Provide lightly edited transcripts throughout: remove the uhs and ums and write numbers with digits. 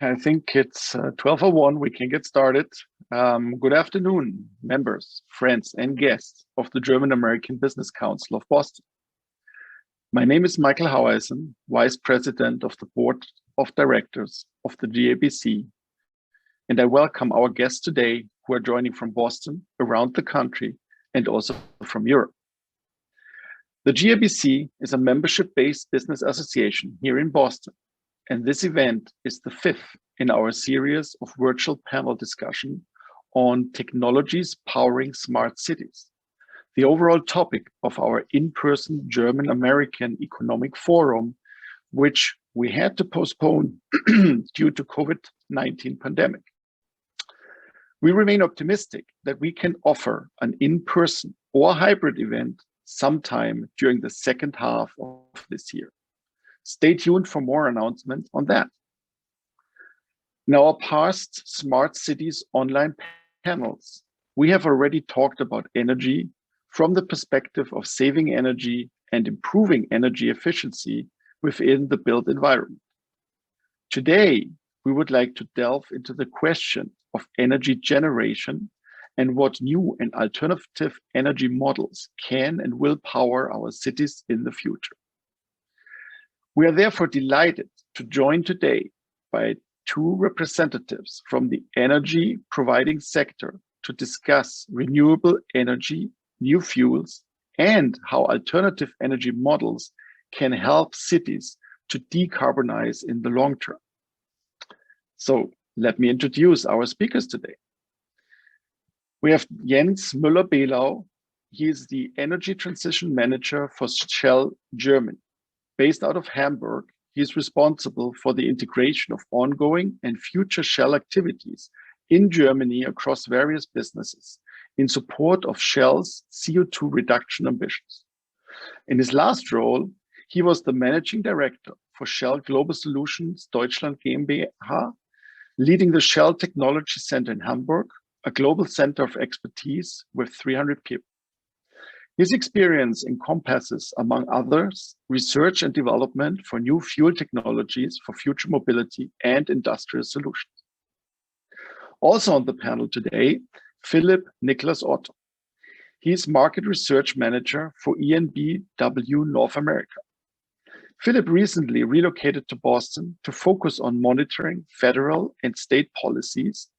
I think it's 12:01. We can get started. Good afternoon, members, friends, and guests of the German-American Business Council of Boston. My name is Michael Haueisen, Vice President of the Board of Directors of the GABC, and I welcome our guests today who are joining from Boston, around the country, and also from Europe. The GABC is a membership-based business association here in Boston, and this event is the fifth in our series of virtual panel discussion on technologies powering smart cities, the overall topic of our in-person German-American Economic Forum, which we had to postpone due to COVID-19 pandemic. We remain optimistic that we can offer an in-person or hybrid event sometime during the second half of this year. Stay tuned for more announcements on that. In our past Smart Cities online panels, we have already talked about energy from the perspective of saving energy and improving energy efficiency within the built environment. Today, we would like to delve into the question of energy generation and what new and alternative energy models can and will power our cities in the future. We are therefore delighted to join today by two representatives from the energy providing sector to discuss renewable energy, new fuels, and how alternative energy models can help cities to decarbonize in the long term. So let me introduce our speakers today. We have Jens Müller-Belau. He is the Energy Transition Manager for Shell Germany. Based out of Hamburg, he is responsible for the integration of ongoing and future Shell activities in Germany across various businesses in support of Shell's CO2 reduction ambitions. In his last role, he was the Managing Director for Shell Global Solutions Deutschland GmbH, leading the Shell Technology Center in Hamburg, a global center of expertise with 300 people. His experience encompasses, among others, research and development for new fuel technologies for future mobility and industrial solutions. Also on the panel today, Philipp-Nikolas Otto. He is Market Research Manager for EnBW North America. Philip recently relocated to Boston to focus on monitoring federal and state policies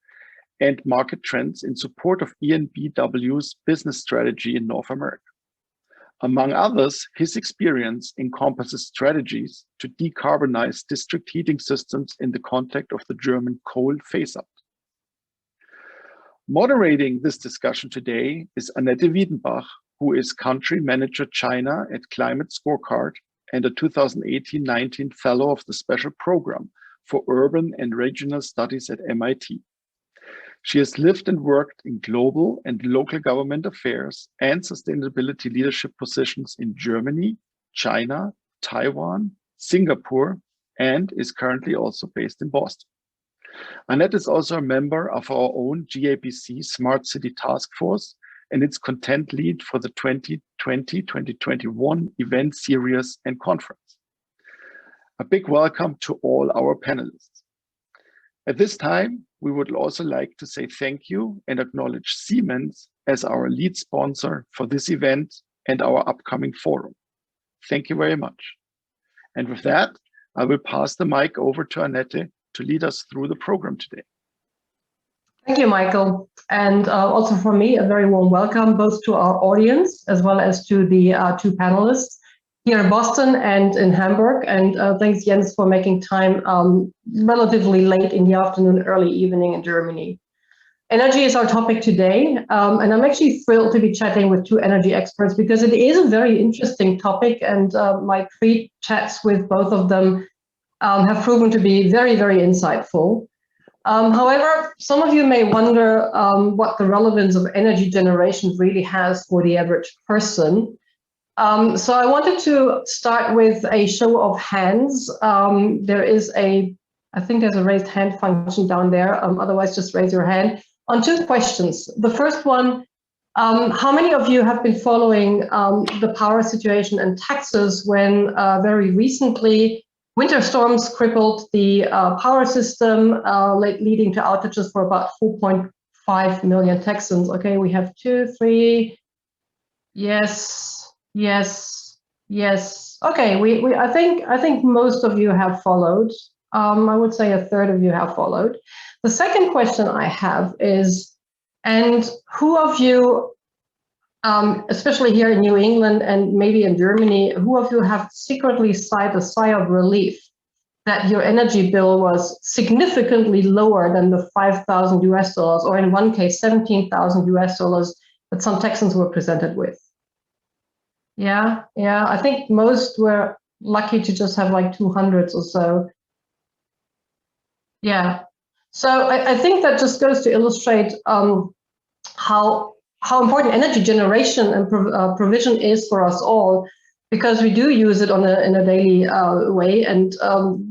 and market trends in support of EnBW's business strategy in North America. Among others, his experience encompasses strategies to decarbonize district heating systems in the context of the German coal phase-out. Moderating this discussion today is Annette Wiedenbach, who is Country Manager China at Climate Scorecard and a 2018-19 Fellow of the Special Program for Urban and Regional Studies at MIT. She has lived and worked in global and local government affairs and sustainability leadership positions in Germany, China, Taiwan, Singapore, and is currently also based in Boston. Annette is also a member of our own GABC Smart City Task Force and its content lead for the 2020-2021 event series and conference. A big welcome to all our panelists. At this time, we would also like to say thank you and acknowledge Siemens as our lead sponsor for this event and our upcoming forum. Thank you very much. And with that, I will pass the mic over to Annette to lead us through the program today. Thank you, Michael. And also from me, a very warm welcome both to our audience as well as to the two panelists here in Boston and in Hamburg. And thanks, Jens, for making time relatively late in the afternoon, early evening in Germany. Energy is our topic today, and I'm actually thrilled to be chatting with two energy experts because it is a very interesting topic, and my pre-chats with both of them have proven to be very, very insightful. However, some of you may wonder what the relevance of energy generation really has for the average person. So I wanted to start with a show of hands. There is I think there's a raised hand function down there. Otherwise, just raise your hand on two questions. The first one, how many of you have been following the power situation in Texas when very recently winter storms crippled the power system, leading to outages for about 4.5 million Texans. Okay, we have 2, 3. Yes, yes, yes. Okay, I think most of you have followed. I would say a third of you have followed. The second question I have is, and who of you, especially here in New England and maybe in Germany, who of you have secretly sighed a sigh of relief that your energy bill was significantly lower than the 5,000 US dollars, or in one case, 17,000 US dollars that some Texans were presented with? Yeah, I think most were lucky to just have like 200s or so. Yeah, so I think that just goes to illustrate how important energy generation and provision is for us all, because we do use it in a daily way, and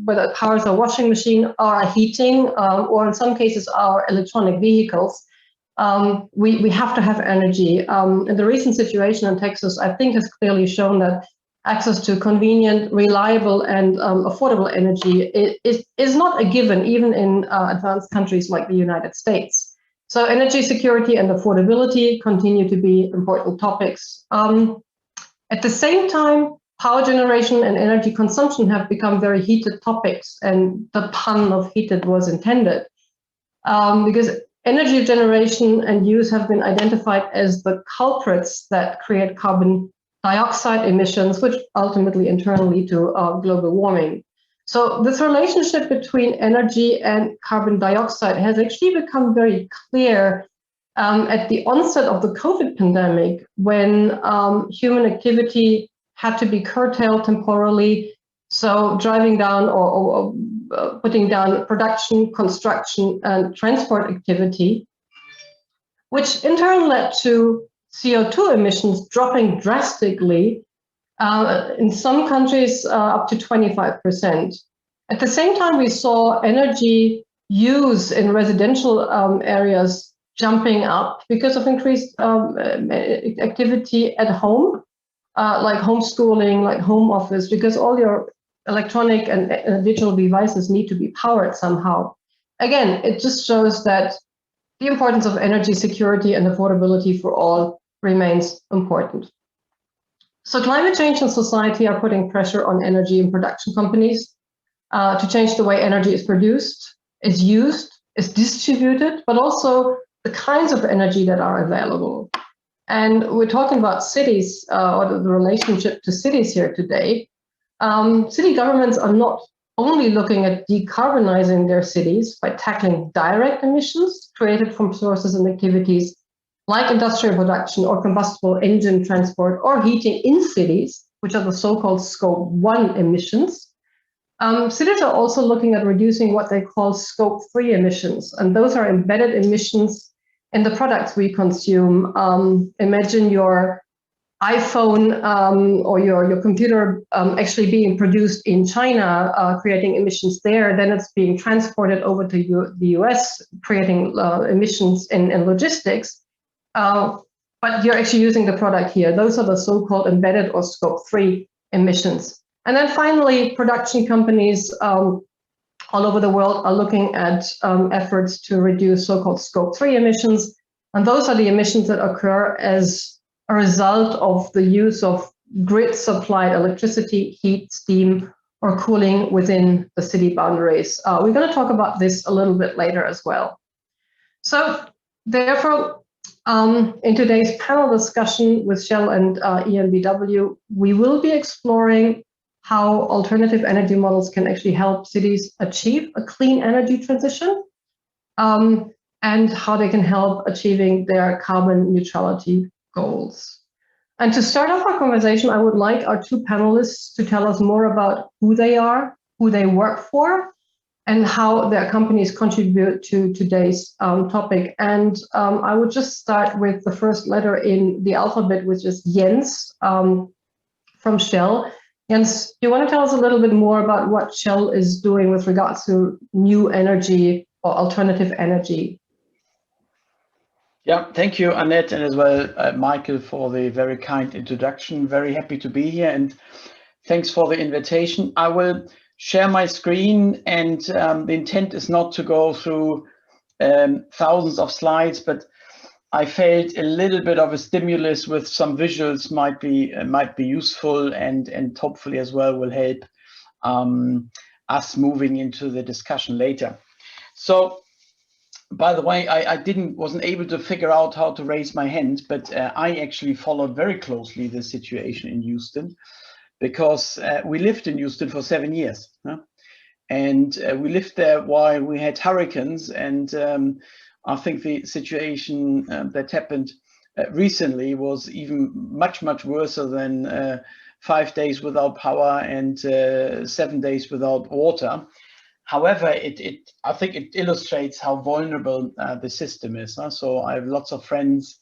whether it powers our washing machine, our heating, or in some cases our electronic vehicles, we have to have energy. And the recent situation in Texas, I think, has clearly shown that access to convenient, reliable, and affordable energy is not a given, even in advanced countries like the United States. So energy security and affordability continue to be important topics. At the same time, power generation and energy consumption have become very heated topics, and the pun of heated was intended, because energy generation and use have been identified as the culprits that create carbon dioxide emissions, which ultimately in turn lead to global warming. So this relationship between energy and carbon dioxide has actually become very clear at the onset of the COVID pandemic, when human activity had to be curtailed temporarily. So driving down or putting down production, construction, and transport activity, which in turn led to CO2 emissions dropping drastically, in some countries up to 25%. At the same time, we saw energy use in residential areas jumping up because of increased activity at home, like homeschooling, like home office, because all your electronic and digital devices need to be powered somehow. Again, it just shows that the importance of energy security and affordability for all remains important. So climate change and society are putting pressure on energy and production companies to change the way energy is produced, is used, is distributed, but also the kinds of energy that are available. And we're talking about cities, or the relationship to cities here today. City governments are not only looking at decarbonizing their cities by tackling direct emissions created from sources and activities like industrial production or combustible engine transport or heating in cities, which are the so-called Scope 1 emissions. Cities are also looking at reducing what they call Scope 3 emissions, and those are embedded emissions in the products we consume. Imagine your iPhone or your computer actually being produced in China, creating emissions there, then it's being transported over to the US, creating emissions in logistics. But you're actually using the product here. Those are the so-called embedded or Scope 3 emissions. And then finally, production companies all over the world are looking at efforts to reduce so-called Scope 3 emissions. And those are the emissions that occur as a result of the use of grid-supplied electricity, heat, steam, or cooling within the city boundaries. We're going to talk about this a little bit later as well. So therefore, in today's panel discussion with Shell and EnBW, we will be exploring how alternative energy models can actually help cities achieve a clean energy transition, and how they can help achieving their carbon neutrality goals. And to start off our conversation, I would like our two panelists to tell us more about who they are, who they work for, and how their companies contribute to today's topic. And I would just start with the first letter in the alphabet, which is Jens from Shell. Jens, do you want to tell us a little bit more about what Shell is doing with regards to new energy or alternative energy? Yeah, thank you, Annette, and as well, Michael, for the very kind introduction. Very happy to be here, and thanks for the invitation. I will share my screen, and the intent is not to go through thousands of slides, but I felt a little bit of a stimulus with some visuals might be useful, and hopefully as well will help us moving into the discussion later. So, by the way, I wasn't able to figure out how to raise my hand, but I actually followed very closely the situation in Houston, because we lived in Houston for 7 years, huh? And we lived there while we had hurricanes, and I think the situation that happened recently was even much worse than 5 days without power and 7 days without water. However, I think it illustrates how vulnerable the system is. Huh? So I have lots of friends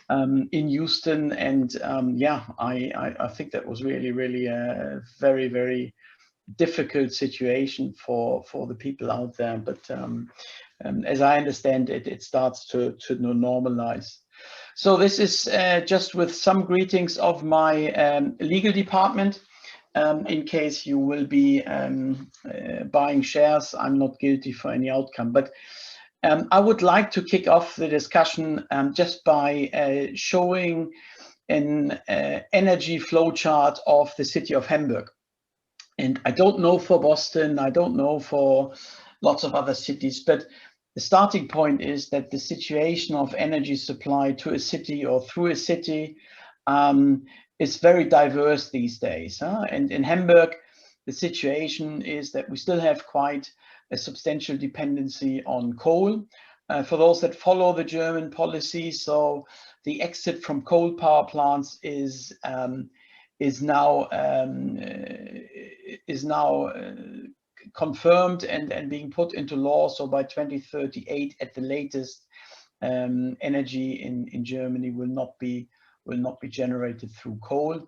in Houston, and yeah, I think that was really a very difficult situation for the people out there. But as I understand it, it starts to normalize. So this is just with some greetings of my legal department. In case you will be buying shares, I'm not guilty for any outcome. But I would like to kick off the discussion just by showing an energy flow chart of the city of Hamburg. And I don't know for Boston, I don't know for lots of other cities, but the starting point is that the situation of energy supply to a city or through a city is very diverse these days. Huh? And in Hamburg, the situation is that we still have quite a substantial dependency on coal. For those that follow the German policy, so the exit from coal power plants is now confirmed and being put into law. So by 2038 at the latest, energy in Germany will not be generated through coal.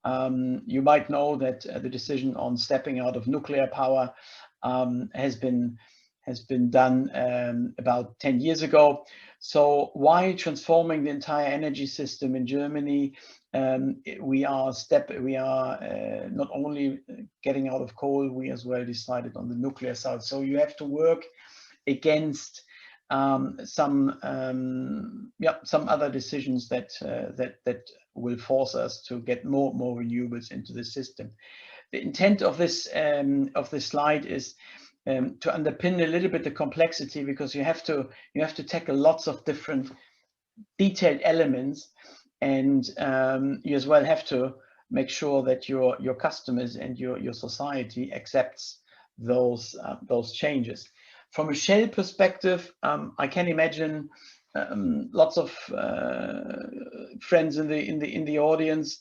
You might know that the decision on stepping out of nuclear power has been done about 10 years ago. So while transforming the entire energy system in Germany, we are not only getting out of coal, we as well decided on the nuclear side. So you have to work against some other decisions that will force us to get more renewables into the system. The intent of this slide is to underpin a little bit the complexity, because you have to tackle lots of different detailed elements, and you as well have to make sure that your customers and your society accepts those changes. From a Shell perspective, I can imagine lots of friends in the audience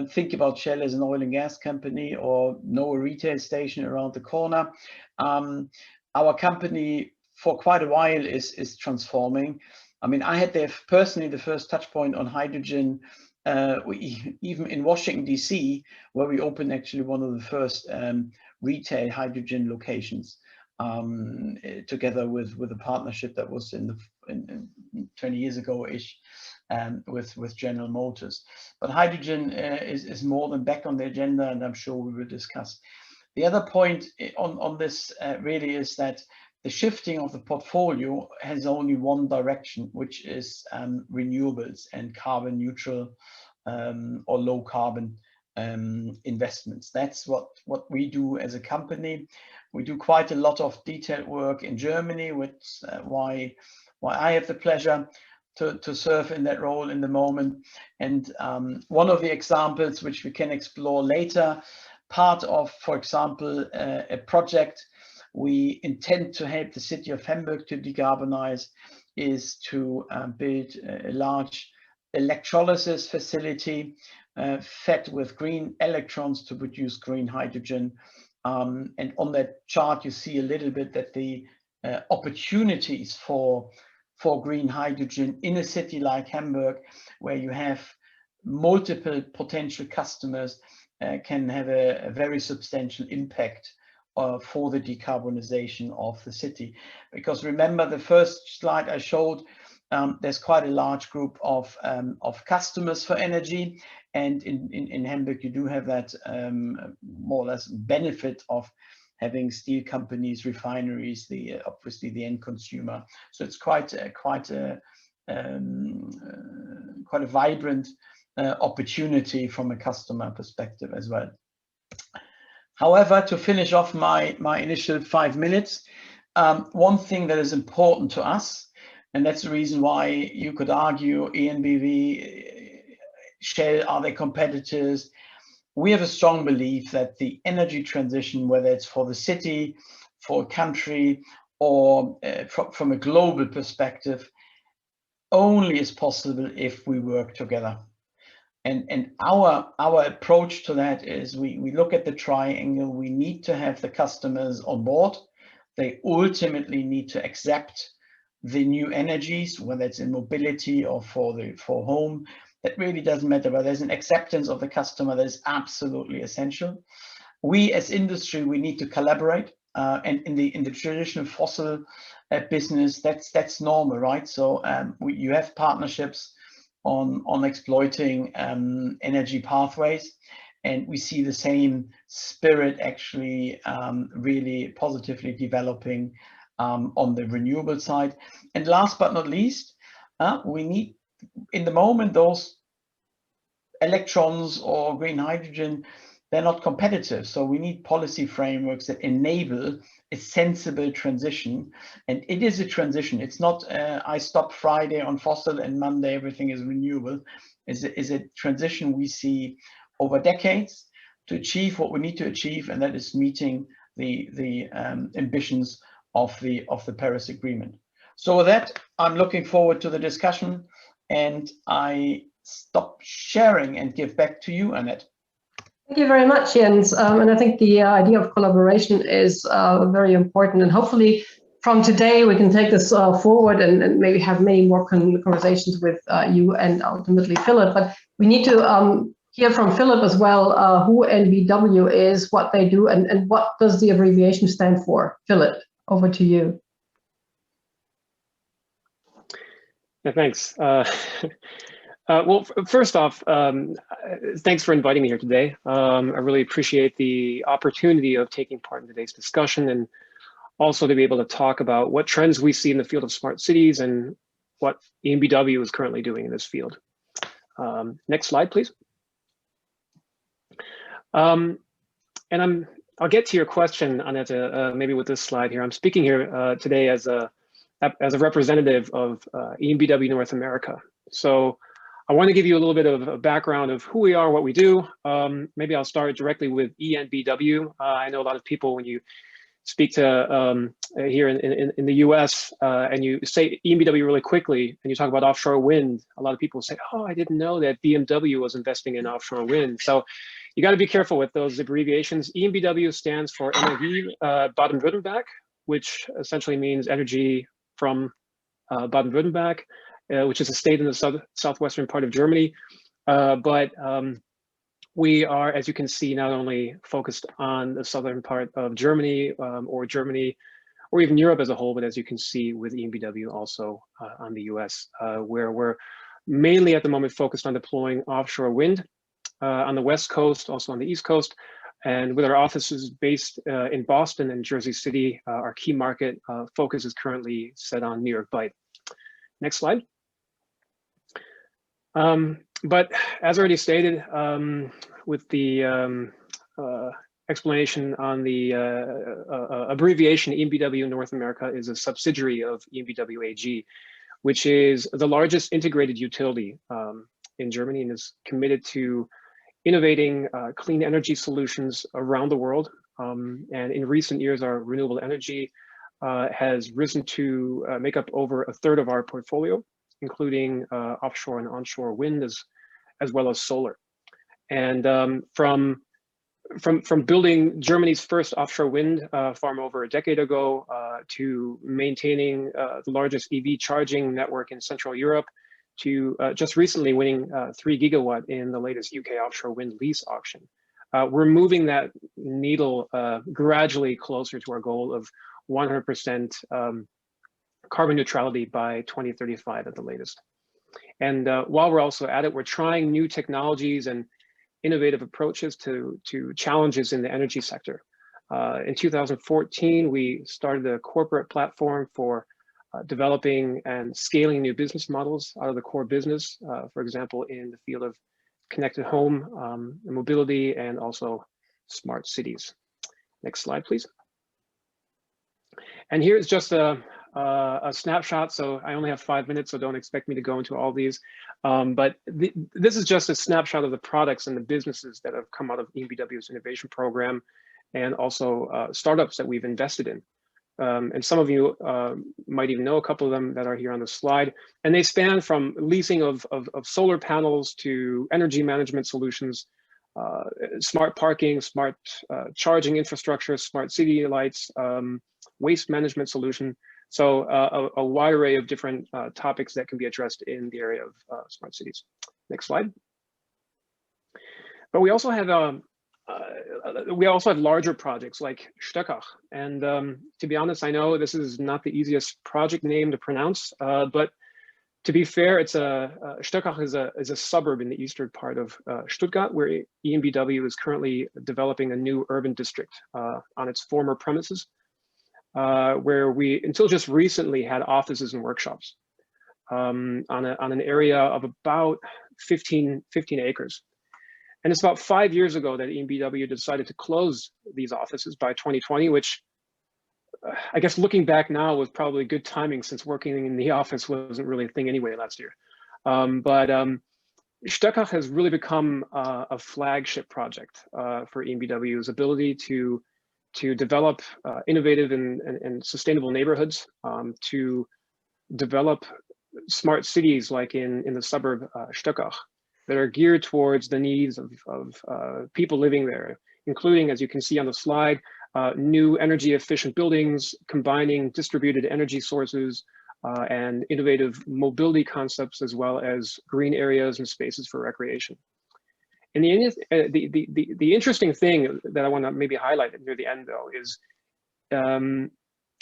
think about Shell as an oil and gas company, or know a retail station around the corner. Our company for quite a while is transforming. I mean, I had personally the first touch point on hydrogen, even in Washington, DC, where we opened actually one of the first retail hydrogen locations, together with a partnership that was in 20 years ago-ish, with General Motors. But hydrogen is more than back on the agenda, and I'm sure we will discuss. The other point on this really is that the shifting of the portfolio has only one direction, which is renewables and carbon neutral or low carbon investments. That's what we do as a company. We do quite a lot of detailed work in Germany, which why I have the pleasure to serve in that role in the moment. And one of the examples which we can explore later, part of, for example, a project we intend to help the city of Hamburg to decarbonize, is to build a large electrolysis facility fed with green electrons to produce green hydrogen. And on that chart, you see a little bit that the opportunities for green hydrogen in a city like Hamburg, where you have multiple potential customers, can have a very substantial impact for the decarbonization of the city. Because remember, the first slide I showed there's quite a large group of customers for energy, and in Hamburg you do have that more or less benefit of having steel companies, refineries, obviously the end consumer. So it's quite a vibrant opportunity from a customer perspective as well. However, to finish off my initial 5 minutes, one thing that is important to us, and that's the reason why you could argue EnBW, Shell, are they competitors? We have a strong belief that the energy transition, whether it's for the city, for a country, or from a global perspective, only is possible if we work together. And our approach to that is we look at the triangle. We need to have the customers on board. They ultimately need to accept the new energies, whether it's in mobility or for home. That really doesn't matter, but there's an acceptance of the customer that is absolutely essential. We as industry, we need to collaborate, and in the traditional fossil business, that's normal, right? So you have partnerships on exploiting energy pathways, and we see the same spirit actually really positively developing on the renewable side. And last but not least, we need, in the moment, those electrons or green hydrogen, they're not competitive. So we need policy frameworks that enable a sensible transition. And it is a transition. It's not I stop Friday on fossil and Monday everything is renewable. Is a transition we see over decades to achieve what we need to achieve, and that is meeting the ambitions of the Paris Agreement. So with that, I'm looking forward to the discussion, and I stop sharing and give back to you, Annette. Thank you very much, Jens. And I think the idea of collaboration is very important. And hopefully from today, we can take this forward and maybe have many more conversations with you and ultimately Philip. But we need to hear from Philip as well, who EnBW is, what they do, and what does the abbreviation stand for. Philip, over to you. Yeah, thanks. Well, first off, thanks for inviting me here today. I really appreciate the opportunity of taking part in today's discussion, and also to be able to talk about what trends we see in the field of smart cities and what EnBW is currently doing in this field. Next slide, please. And I'll get to your question, Annette, maybe with this slide here. I'm speaking here today as a representative of EnBW North America. So I want to give you a little bit of a background of who we are, what we do. Maybe I'll start directly with EnBW. I know a lot of people, when you speak to here in the US and you say EnBW really quickly and you talk about offshore wind, a lot of people say, oh, I didn't know that BMW was investing in offshore wind. So you got to be careful with those abbreviations. EnBW stands for Energie Baden-Württemberg, which essentially means energy from Baden-Württemberg, which is a state in the southwestern part of Germany. But we are, as you can see, not only focused on the southern part of Germany or even Europe as a whole, but as you can see with EnBW also on the US, where we're mainly at the moment focused on deploying offshore wind on the West Coast, also on the East Coast. And with our offices based in Boston and Jersey City, our key market focus is currently set on New York Bight. Next slide. But as already stated, with the explanation on the abbreviation, EnBW North America is a subsidiary of EnBW AG, which is the largest integrated utility in Germany and is committed to innovating clean energy solutions around the world. And in recent years, our renewable energy has risen to make up over a third of our portfolio, including offshore and onshore wind as well as solar. And from building Germany's first offshore wind farm over a decade ago to maintaining the largest EV charging network in Central Europe, to just recently winning 3 gigawatt in the latest UK offshore wind lease auction. We're moving that needle gradually closer to our goal of 100% carbon neutrality by 2035 at the latest. And while we're also at it, we're trying new technologies and innovative approaches to challenges in the energy sector. In 2014, we started a corporate platform for developing and scaling new business models out of the core business, for example, in the field of connected home, mobility, and also smart cities. Next slide, please. And here's just a snapshot. So I only have 5 minutes, so don't expect me to go into all these. But this is just a snapshot of the products and the businesses that have come out of EnBW's innovation program, and also startups that we've invested in. And some of you might even know a couple of them that are here on the slide. And they span from leasing of solar panels to energy management solutions, smart parking, smart charging infrastructure, smart city lights, waste management solution. So a wide array of different topics that can be addressed in the area of smart cities. Next slide. But we also have larger projects like Stöckach. And to be honest, I know this is not the easiest project name to pronounce, but to be fair, it's Stöckach is a suburb in the eastern part of Stuttgart, where EnBW is currently developing a new urban district on its former premises, where we, until just recently, had offices and workshops on an area of about 15 acres. And it's about 5 years ago that EnBW decided to close these offices by 2020, which I guess looking back now was probably good timing, since working in the office wasn't really a thing anyway last year. But Stöckach has really become a flagship project for EnBW's ability to develop innovative and sustainable neighborhoods, to develop smart cities like in the suburb Stöckach, that are geared towards the needs of people living there, including, as you can see on the slide, new energy efficient buildings, combining distributed energy sources and innovative mobility concepts, as well as green areas and spaces for recreation. And the interesting thing that I want to maybe highlight near the end, though, is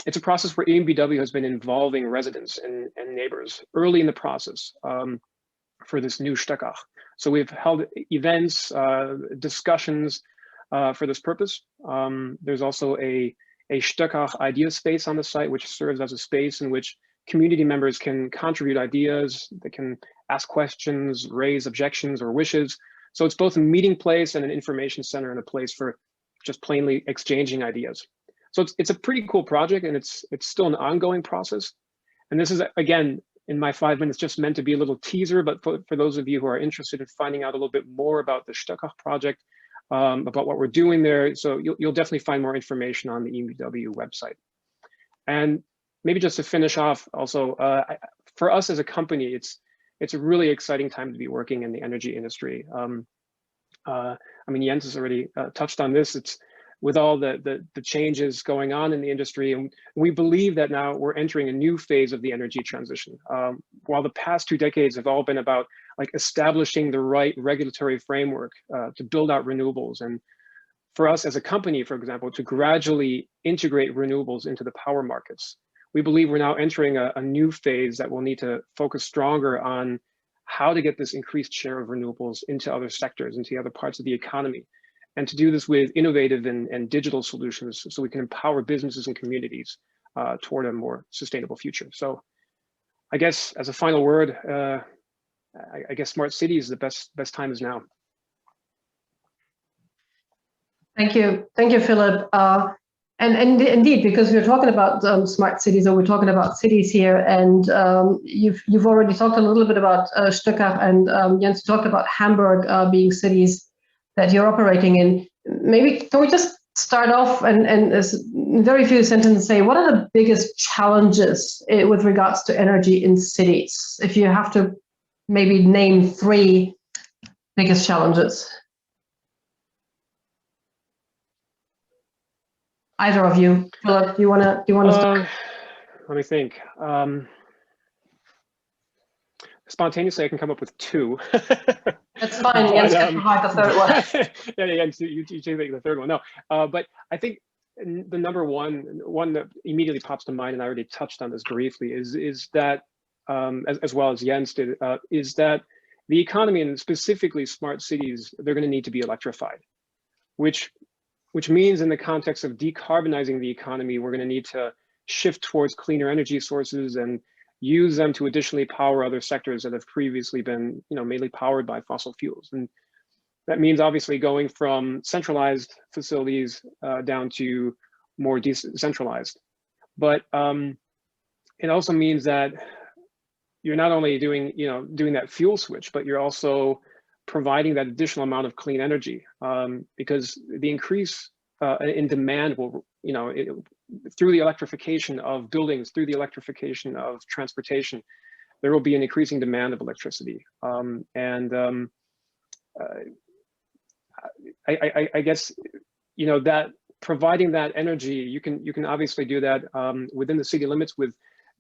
it's a process where EnBW has been involving residents and neighbors early in the process for this new Stöckach. So we've held events, discussions for this purpose. There's also a Stöckach idea space on the site, which serves as a space in which community members can contribute ideas, they can ask questions, raise objections or wishes. So it's both a meeting place and an information center, and a place for just plainly exchanging ideas. So it's a pretty cool project, and it's still an ongoing process. And this is, again, in my 5 minutes, just meant to be a little teaser, but for those of you who are interested in finding out a little bit more about the Stöckach project, about what we're doing there, so you'll definitely find more information on the EnBW website. And maybe just to finish off, also, for us as a company, it's a really exciting time to be working in the energy industry. I mean, Jens has already touched on this. It's with all the changes going on in the industry, and we believe that now we're entering a new phase of the energy transition. While the past 2 decades have all been about like establishing the right regulatory framework to build out renewables, and for us as a company, for example, to gradually integrate renewables into the power markets, we believe we're now entering a new phase that will need to focus stronger on how to get this increased share of renewables into other sectors, into other parts of the economy, and to do this with innovative and digital solutions, so we can empower businesses and communities toward a more sustainable future. So I guess as a final word, I guess smart cities, the best time is now. Thank you, Philip. And indeed, because we're talking about smart cities, or we're talking about cities here, and you've already talked a little bit about Stöckach, and Jens talked about Hamburg being cities that you're operating in. Maybe can we just start off and in very few sentences say, what are the biggest challenges with regards to energy in cities? If you have to maybe name 3 biggest challenges. Either of you. Philip, do you want to start? Let me think. Spontaneously, I can come up with 2. That's fine. Jens can provide the third one. Yeah, you take the third one. No, but I think the number one that immediately pops to mind, and I already touched on this briefly, is that as well as Jens did, is that the economy, and specifically smart cities, they're going to need to be electrified, which means in the context of decarbonizing the economy, we're going to need to shift towards cleaner energy sources and use them to additionally power other sectors that have previously been, mainly powered by fossil fuels. And that means obviously going from centralized facilities down to more decentralized. But it also means that you're not only doing that fuel switch, but you're also providing that additional amount of clean energy, because the increase in demand will, through the electrification of buildings, through the electrification of transportation, there will be an increasing demand of electricity. I guess, that providing that energy, you can obviously do that within the city limits with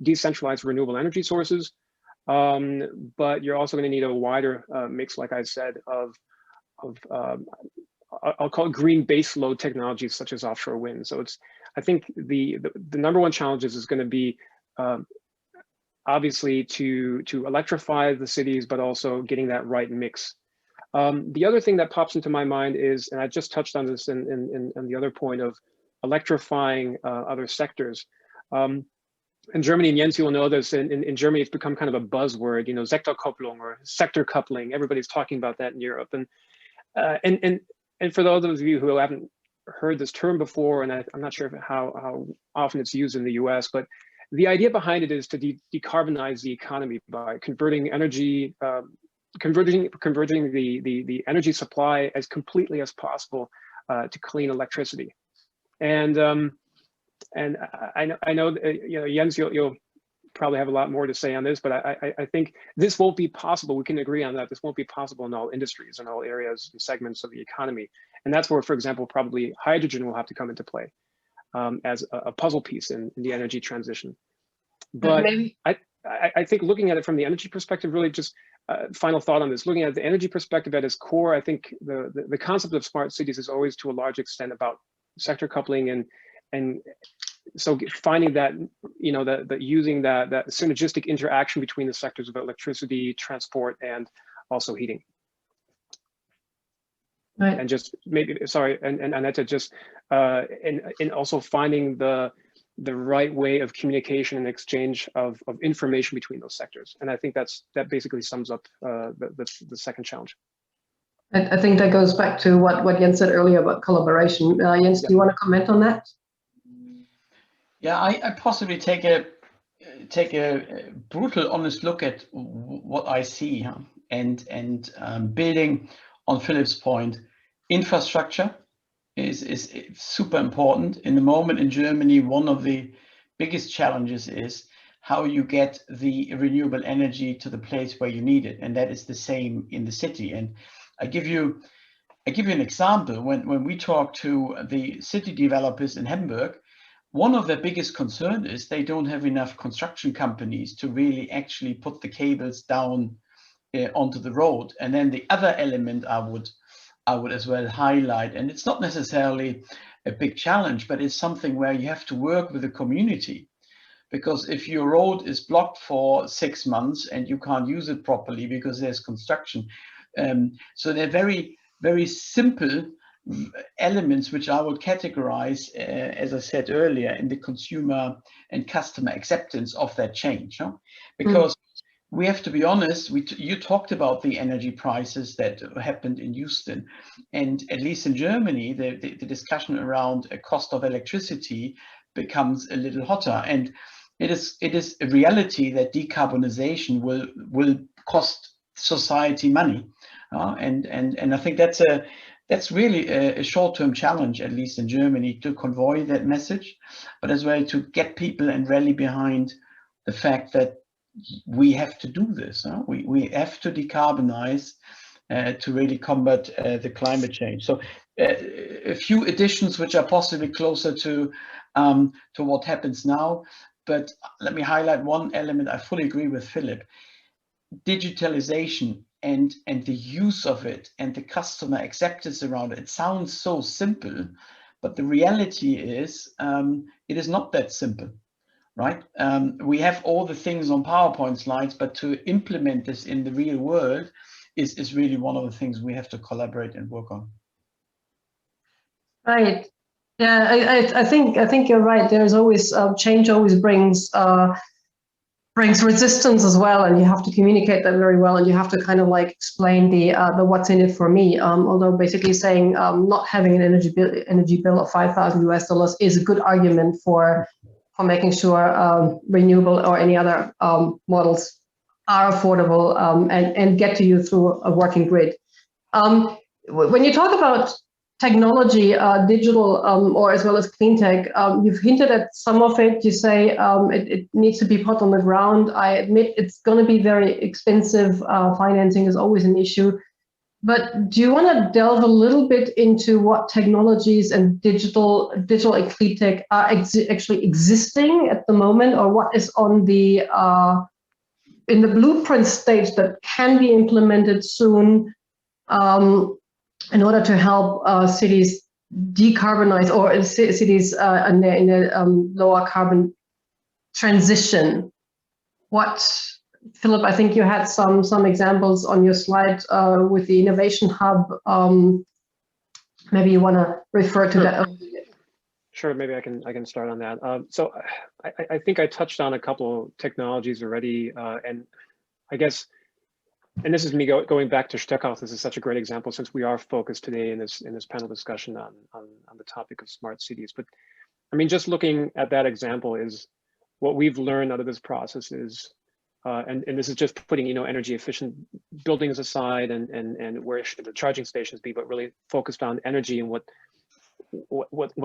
decentralized renewable energy sources. But you're also going to need a wider mix, like I said, of I'll call it green base load technologies such as offshore wind. So I think the number one challenge is going to be obviously to electrify the cities, but also getting that right mix. The other thing that pops into my mind is, and I just touched on this in the other point of electrifying other sectors. In Germany, and Jens, you will know this, in Germany, it's become kind of a buzzword, Sektorkopplung or sector coupling. Everybody's talking about that in Europe. And for those of you who haven't heard this term before, and I'm not sure how often it's used in the US, but the idea behind it is to decarbonize the economy by converting energy, converging the energy supply as completely as possible to clean electricity. And I know Jens, you'll probably have a lot more to say on this, but I think this won't be possible. We can agree on that. This won't be possible in all industries, in all areas and segments of the economy. And that's where, for example, probably hydrogen will have to come into play as a puzzle piece in the energy transition. But I think looking at it from the energy perspective, really just final thought on this, looking at the energy perspective at its core, I think the concept of smart cities is always to a large extent about sector coupling and so finding that, that using that synergistic interaction between the sectors of electricity, transport, and also heating. Right. And just maybe, sorry, and Annette, just and also finding the right way of communication and exchange of information between those sectors. And I think that basically sums up the second challenge. I think that goes back to what Jens said earlier about collaboration. Jens, do you want to comment on that? Yeah, I possibly take a brutal, honest look at what I see, and building on Philipp's point, infrastructure is super important. In the moment in Germany, one of the biggest challenges is how you get the renewable energy to the place where you need it, and that is the same in the city. And I give you an example. When we talk to the city developers in Hamburg, one of their biggest concerns is they don't have enough construction companies to really actually put the cables down onto the road. And then the other element I would as well highlight, and it's not necessarily a big challenge, but it's something where you have to work with the community. Because if your road is blocked for 6 months and you can't use it properly because there's construction, so they're very, very simple elements which I would categorize, as I said earlier, in the consumer and customer acceptance of that change. Because we have to be honest, you talked about the energy prices that happened in Houston, and at least in Germany, the discussion around a cost of electricity becomes a little hotter. And it is a reality that decarbonization will cost society money. And I think that's really a short-term challenge, at least in Germany, to convey that message, but as well to get people and rally behind the fact that we have to do this. We have to decarbonize to really combat the climate change. So a few additions which are possibly closer to what happens now, but let me highlight one element. I fully agree with Philipp. Digitalization and the use of it and the customer acceptance around it. It sounds so simple, But the reality is, it is not that simple, right? We have all the things on PowerPoint slides, but to implement this in the real world is really one of the things we have to collaborate and work on. Right. Yeah, I think you're right. There's always change always brings resistance as well, and you have to communicate that very well, and you have to kind of like explain the what's in it for me. Although basically saying not having an energy bill of $5,000 is a good argument for making sure renewable or any other models are affordable and get to you through a working grid. When you talk about technology, digital, or as well as clean tech, you've hinted at some of it. You say it needs to be put on the ground. I admit it's going to be very expensive. Financing is always an issue. But do you want to delve a little bit into what technologies and digital and clean tech are actually existing at the moment, or what is on the in the blueprint stage that can be implemented soon? In order to help cities decarbonize, or cities in a lower carbon transition. Philip, I think you had some examples on your slide with the innovation hub. Maybe you want to refer to that. Sure, maybe I can start on that. So I think I touched on a couple technologies already, and I guess. And this is me going back to Stöckhouse. This is such a great example, since we are focused today in this panel discussion on the topic of smart cities. But I mean, just looking at that example is what we've learned out of this process is, and this is just putting energy efficient buildings aside and where should the charging stations be, but really focused on energy and what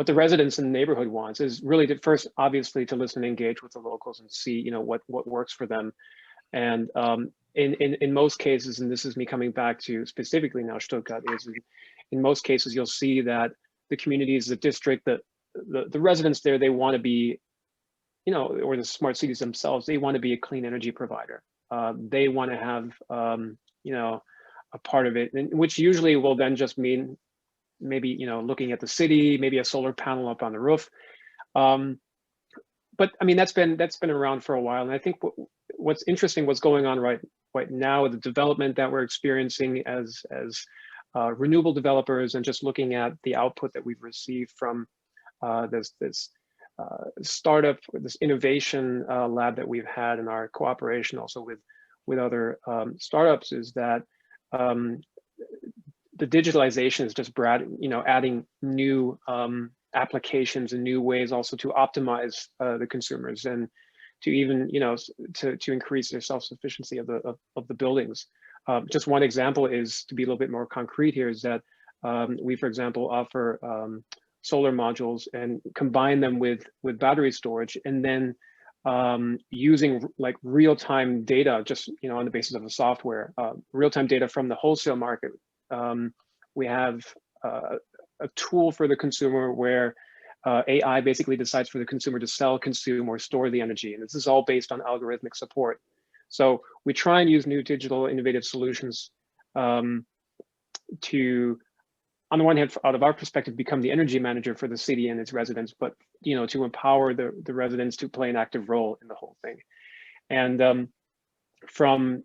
the residents in the neighborhood wants is really to first, obviously, to listen and engage with the locals and see what works for them. And in most cases, and this is me coming back to specifically now Stuttgart, is in most cases you'll see that the communities, the district, the residents there, they want to be, or the smart cities themselves, they want to be a clean energy provider. They want to have, a part of it, which usually will then just mean maybe, looking at the city, maybe a solar panel up on the roof. But I mean, that's been around for a while, and I think what's interesting, what's going on right now, the development that we're experiencing as renewable developers, and just looking at the output that we've received from this startup, this innovation lab that we've had in our cooperation also with other startups, is that the digitalization is just adding new applications and new ways also to optimize the consumers, and to even to increase their self-sufficiency of the buildings. Just one example is, to be a little bit more concrete here, is that we, for example, offer solar modules and combine them with battery storage, and then using like real-time data, just on the basis of the software, real-time data from the wholesale market. We have a tool for the consumer where AI basically decides for the consumer to sell, consume, or store the energy. And this is all based on algorithmic support. So we try and use new digital innovative solutions to, on the one hand, out of our perspective, become the energy manager for the city and its residents, but to empower the residents to play an active role in the whole thing. And from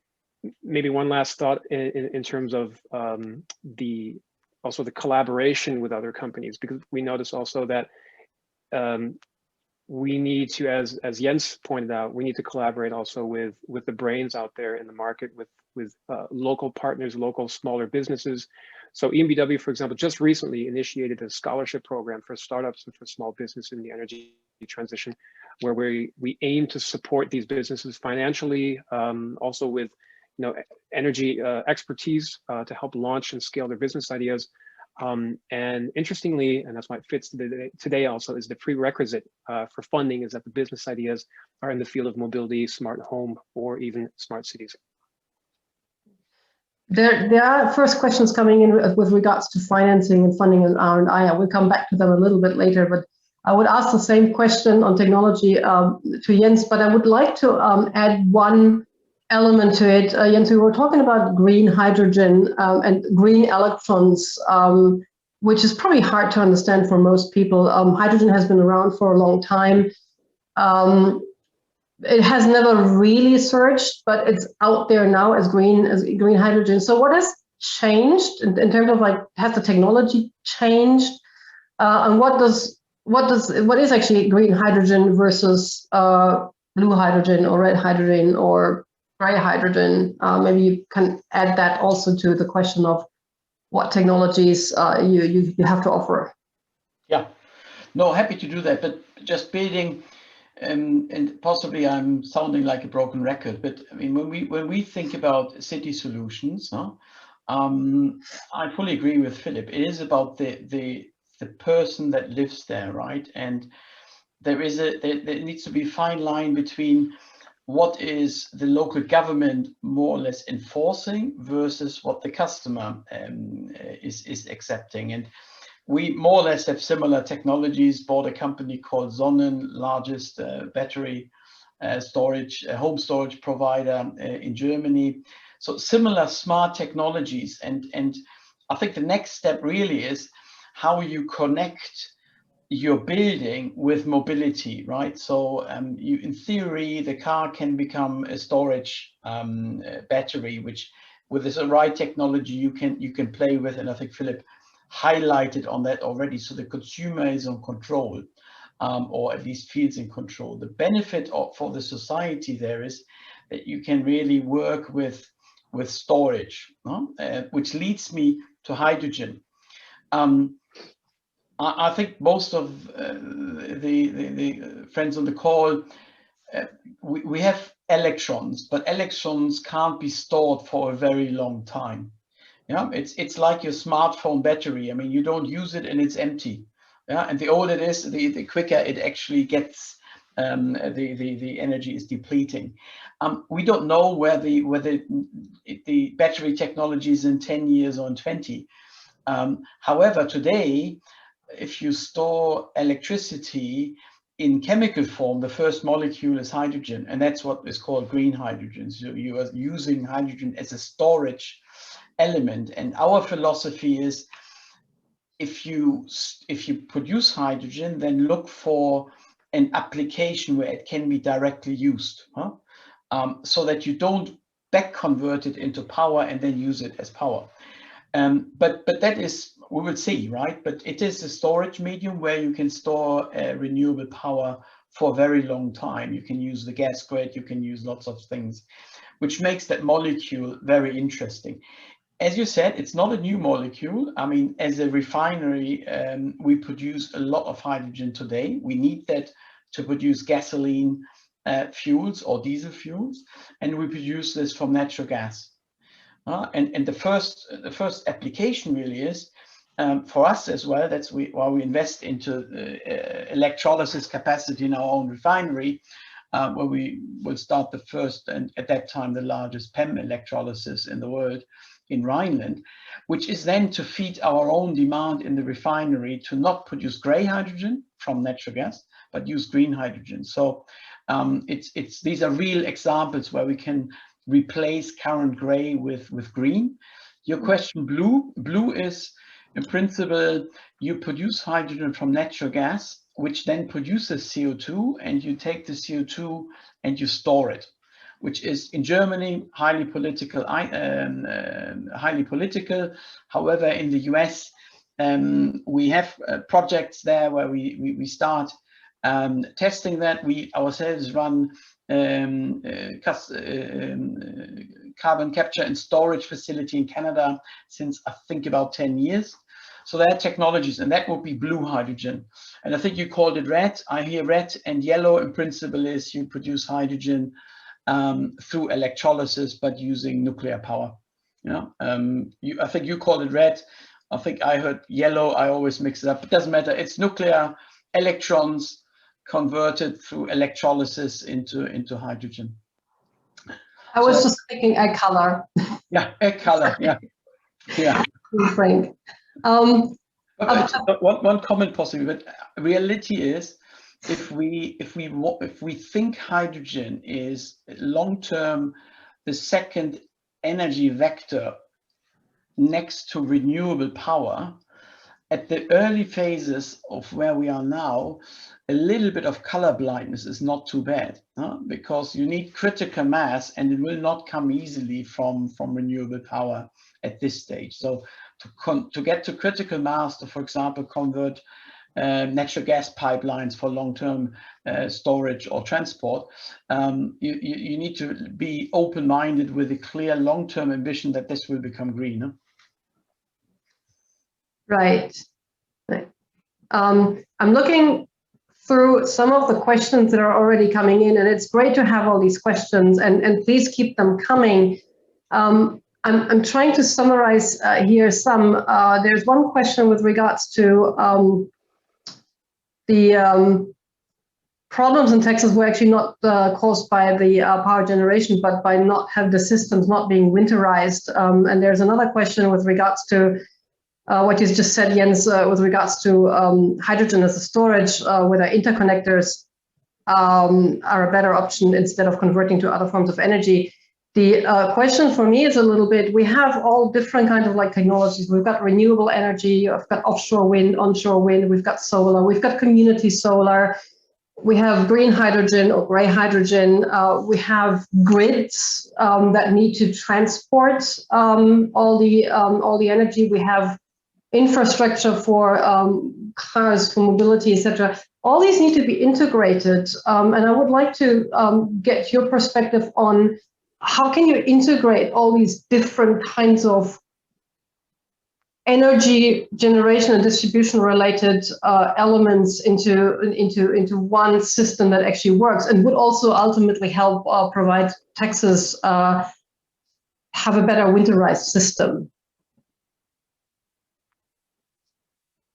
maybe one last thought in terms of also the collaboration with other companies, because we notice also that we need to, as Jens pointed out, we need to collaborate also with the brains out there in the market, with local partners, local smaller businesses. So EnBW, for example, just recently initiated a scholarship program for startups and for small business in the energy transition, where we aim to support these businesses financially, also with energy expertise to help launch and scale their business ideas. And interestingly, and that's why it fits today also, is the prerequisite for funding is that the business ideas are in the field of mobility, smart home, or even smart cities. There are first questions coming in with regards to financing and funding and R&I. I will come back to them a little bit later, but I would ask the same question on technology to Jens, but I would like to add one element to it. Jens, we were talking about green hydrogen and green electrons. which is probably hard to understand for most people. Hydrogen has been around for a long time. It has never really surged, but it's out there now as green hydrogen. So what has changed in terms of, like, has the technology changed? And what is actually green hydrogen versus blue hydrogen or red hydrogen or gray hydrogen? Maybe you can add that also to the question of what technologies you have to offer. Yeah, no, happy to do that. But just building, and possibly I'm sounding like a broken record, but I mean, when we think about city solutions, I fully agree with Philip. It is about the person that lives there, right? And there needs to be a fine line between what is the local government more or less enforcing versus what the customer is accepting. And we more or less have similar technologies. Bought a company called Sonnen, largest battery storage, home storage provider in Germany. So similar smart technologies. And I think the next step really is how you connect your building with mobility, right? So in theory, the car can become a storage battery, which with the right technology you can play with. And I think Philip highlighted on that already. So the consumer is on control, or at least feels in control. The benefit for the society there is that you can really work with storage, which leads me to hydrogen. I think most of the friends on the call, we have electrons, but electrons can't be stored for a very long time. Yeah, it's like your smartphone battery. I mean, you don't use it and it's empty. Yeah, and the older it is, the quicker it actually gets. The energy is depleting. We don't know where the battery technology is in 10 years or in 20. However, today, if you store electricity in chemical form, the first molecule is hydrogen, and that's what is called green hydrogen. So you are using hydrogen as a storage element. And our philosophy is, if you produce hydrogen, then look for an application where it can be directly used, so that you don't back convert it into power and then use it as power. But that is, we will see, right? But it is a storage medium where you can store renewable power for a very long time. You can use the gas grid, you can use lots of things, which makes that molecule very interesting. As you said, it's not a new molecule. I mean, as a refinery, we produce a lot of hydrogen today. We need that to produce gasoline fuels or diesel fuels, and we produce this from natural gas. And the first application really is for us as well. That's why we invest into electrolysis capacity in our own refinery, where we will start the first, and at that time the largest PEM electrolysis in the world in Rhineland, which is then to feed our own demand in the refinery to not produce gray hydrogen from natural gas, but use green hydrogen. So these are real examples where we can replace current gray with green. Your question, blue is, in principle, you produce hydrogen from natural gas, which then produces CO2, and you take the CO2 and you store it, which is in Germany highly political. However, in the US, we have projects there where we start testing that. We ourselves run carbon capture and storage facility in Canada since I think about 10 years. So there are technologies, and that would be blue hydrogen. And I think you called it red. I hear red and yellow in principle is you produce hydrogen through electrolysis, but using nuclear power. Yeah, I think you called it red. I think I heard yellow. I always mix it up. It doesn't matter. It's nuclear electrons converted through electrolysis into hydrogen. I was just thinking egg color. Yeah, egg color. Yeah, yeah. Frank. One comment possibly, but reality is, if we think hydrogen is long-term the second energy vector next to renewable power, at the early phases of where we are now, a little bit of color blindness is not too bad, because you need critical mass, and it will not come easily from renewable power at this stage. So to get to critical mass, to, for example, convert natural gas pipelines for long-term storage or transport, you need to be open-minded with a clear long-term ambition that this will become green. Right. I'm looking through some of the questions that are already coming in, and it's great to have all these questions, and please keep them coming. I'm trying to summarize here some. There's one question with regards to the problems in Texas were actually not caused by the power generation, but by not have the systems not being winterized. And there's another question with regards to what you just said, Jens, with regards to hydrogen as a storage, whether interconnectors are a better option instead of converting to other forms of energy. The question for me is a little bit, we have all different kinds of like technologies. We've got renewable energy, we've got offshore wind, onshore wind, we've got solar, we've got community solar, we have green hydrogen or gray hydrogen, we have grids that need to transport all the energy. We have infrastructure for cars, for mobility, etc. All these need to be integrated. And I would like to get your perspective on how can you integrate all these different kinds of energy generation and distribution related elements into one system that actually works and would also ultimately help provide Texas have a better winterized system.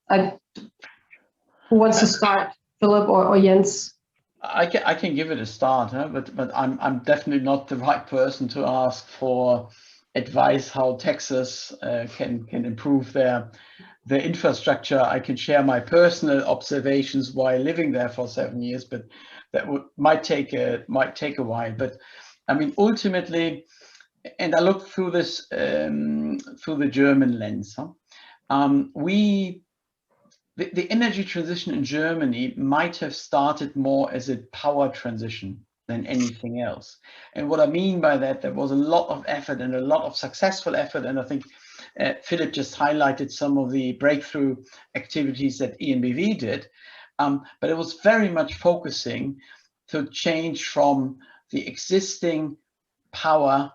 Who wants to start, Philip or Jens? I can give it a start, but I'm definitely not the right person to ask for advice how Texas can improve their infrastructure. I can share my personal observations while living there for 7 years, but that might take a while. But I mean, ultimately, and I look through this through the German lens. The energy transition in Germany might have started more as a power transition than anything else. And what I mean by that, there was a lot of effort and a lot of successful effort. And I think Philip just highlighted some of the breakthrough activities that EnBW did. But it was very much focusing to change from the existing power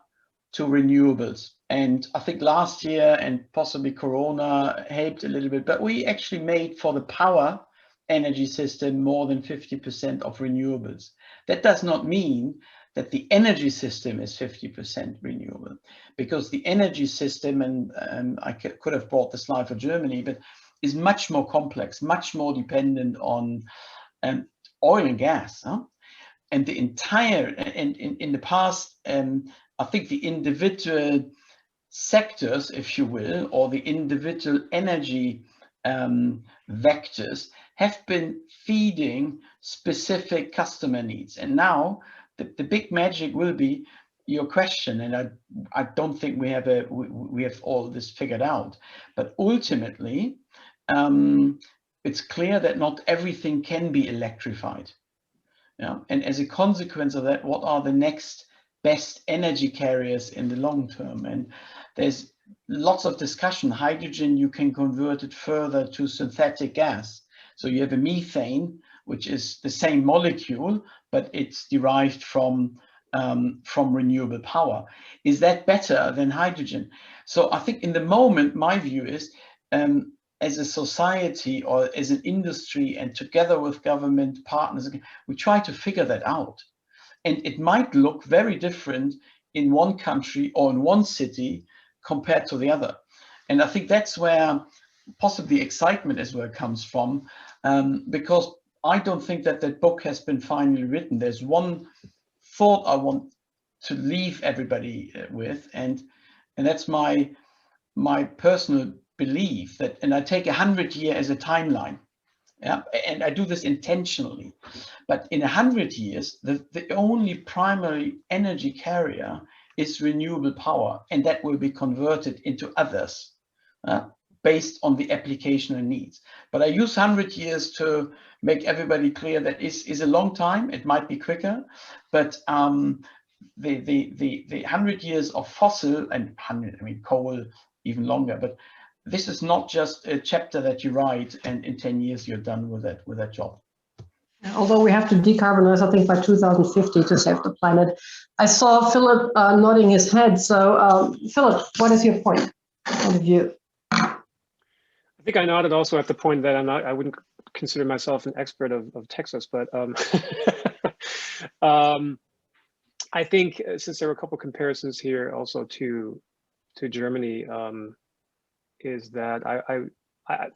to renewables. And I think last year and possibly Corona helped a little bit, but we actually made for the power energy system more than 50% of renewables. That does not mean that the energy system is 50% renewable, because the energy system, and I could have brought the slide for Germany, but is much more complex, much more dependent on oil and gas. And the entire, and in the past, I think the individual sectors, if you will, or the individual energy vectors have been feeding specific customer needs. And now the big magic will be your question, and I don't think we have all this figured out, but ultimately it's clear that not everything can be electrified. Yeah? And as a consequence of that, what are the next best energy carriers in the long term? And there's lots of discussion. Hydrogen, you can convert it further to synthetic gas. So you have a methane, which is the same molecule, but it's derived from renewable power. Is that better than hydrogen? So I think in the moment, my view is, as a society or as an industry and together with government partners, we try to figure that out. And it might look very different in one country or in one city compared to the other. And I think that's where possibly excitement is where it comes from, because I don't think that that book has been finally written. There's one thought I want to leave everybody with, and that's my personal belief that, and I take 100 years as a timeline. Yeah, and I do this intentionally. But in 100 years, the only primary energy carrier is renewable power, and that will be converted into others. based on the applicational needs. But I use 100 years to make everybody clear that is a long time. It might be quicker, but the 100 years of fossil and 100, I mean coal even longer. But this is not just a chapter that you write and in 10 years you're done with that job. Although we have to decarbonize, I think, by 2050 to save the planet. I saw Philip nodding his head. So, Philip, what is your point of view? I think I nodded also at the point that I wouldn't consider myself an expert of Texas, but I think since there were a couple comparisons here also to Germany, is that I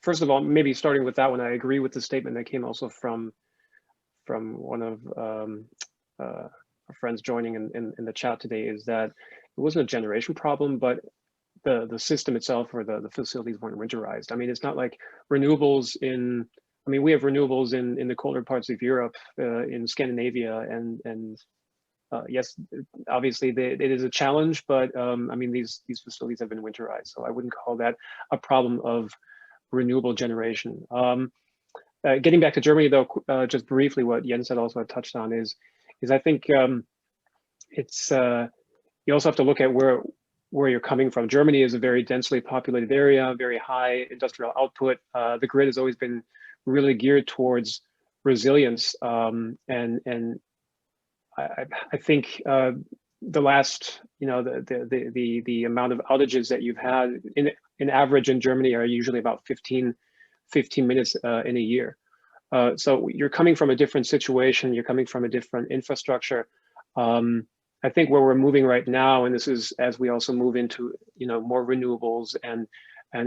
first of all, maybe starting with that one, I agree with the statement that came also from one of our friends joining in the chat today, is that it wasn't a generation problem, but the system itself or the facilities weren't winterized. I mean, it's not like renewables we have renewables in the colder parts of Europe, in Scandinavia, and yes, obviously it is a challenge, but I mean, these facilities have been winterized, so I wouldn't call that a problem of renewable generation. Getting back to Germany, though, just briefly, what Jens had also touched on is I think it's you also have to look at where you're coming from. Germany is a very densely populated area, very high industrial output. The grid has always been really geared towards resilience, and I think the last, the amount of outages that you've had in average in Germany are usually about 15 minutes in a year. So you're coming from a different situation, you're coming from a different infrastructure. I think where we're moving right now, and this is as we also move into more renewables and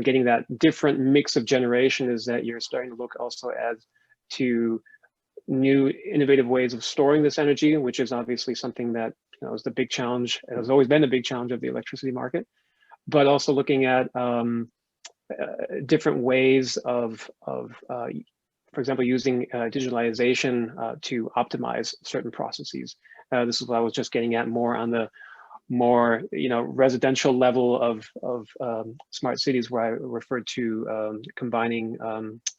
getting that different mix of generation, is that you're starting to look also as to new innovative ways of storing this energy, which is obviously something that is the big challenge. It has always been the big challenge of the electricity market, but also looking at different ways of for example, using digitalization to optimize certain processes. This is what I was just getting at more on the residential level of smart cities, where I referred to combining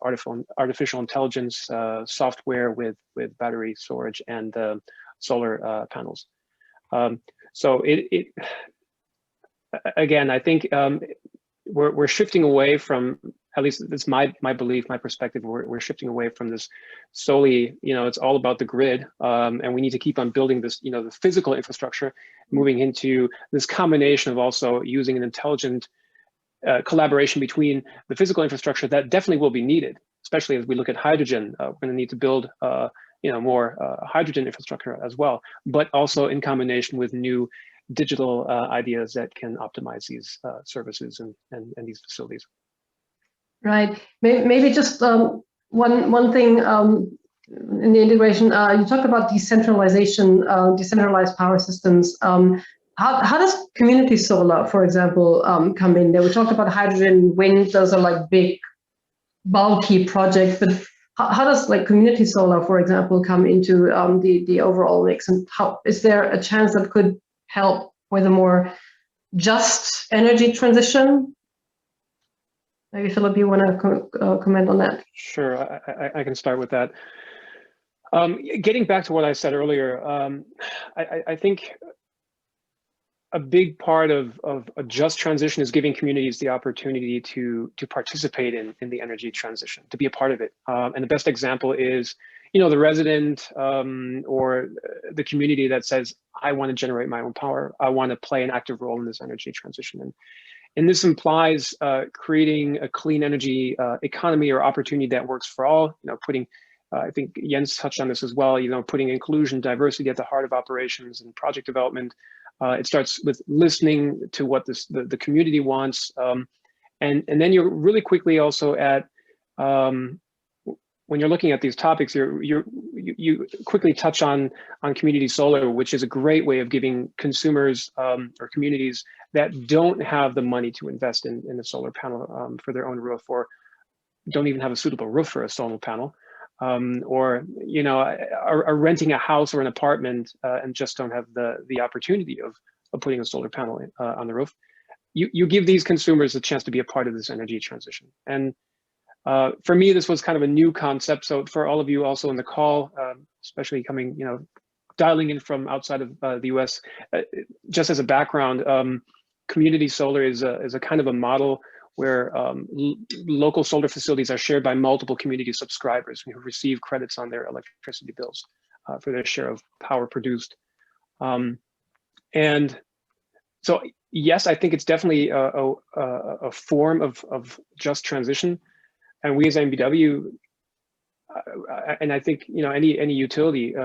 artificial intelligence software with battery storage and solar panels. So again, I think we're shifting away from, at least it's my belief, my perspective, we're shifting away from this solely, it's all about the grid, and we need to keep on building this, the physical infrastructure, moving into this combination of also using an intelligent collaboration between the physical infrastructure that definitely will be needed, especially as we look at hydrogen. We're going to need to build more hydrogen infrastructure as well, but also in combination with new digital ideas that can optimize these services and these facilities. Right. Maybe just one thing in the integration. You talked about decentralization, decentralized power systems. How does community solar, for example, come in there? We talked about hydrogen, wind. Those are like big, bulky projects. But how does community solar, for example, come into the overall mix? And how is there a chance that could help with a more just energy transition? Maybe Philip, you want to comment on that? Sure, I can start with that. Getting back to what I said earlier, I think a big part of a just transition is giving communities the opportunity to participate in the energy transition, to be a part of it. And the best example is, the resident or the community that says, I want to generate my own power. I want to play an active role in this energy transition. And this implies creating a clean energy economy or opportunity that works for all, putting, I think Jens touched on this as well, putting inclusion, diversity at the heart of operations and project development. It starts with listening to what the community wants. And then you're really quickly also at, when you're looking at these topics, you quickly touch on community solar, which is a great way of giving consumers or communities that don't have the money to invest in a solar panel for their own roof, or don't even have a suitable roof for a solar panel, or are renting a house or an apartment and just don't have the opportunity of putting a solar panel on the roof. you give these consumers a chance to be a part of this energy transition. And for me, this was kind of a new concept. So for all of you also in the call, especially coming, dialing in from outside of the US, just as a background, community solar is a kind of a model where local solar facilities are shared by multiple community subscribers who receive credits on their electricity bills for their share of power produced. And so, yes, I think it's definitely a form of just transition. And we as EnBW, and I think any utility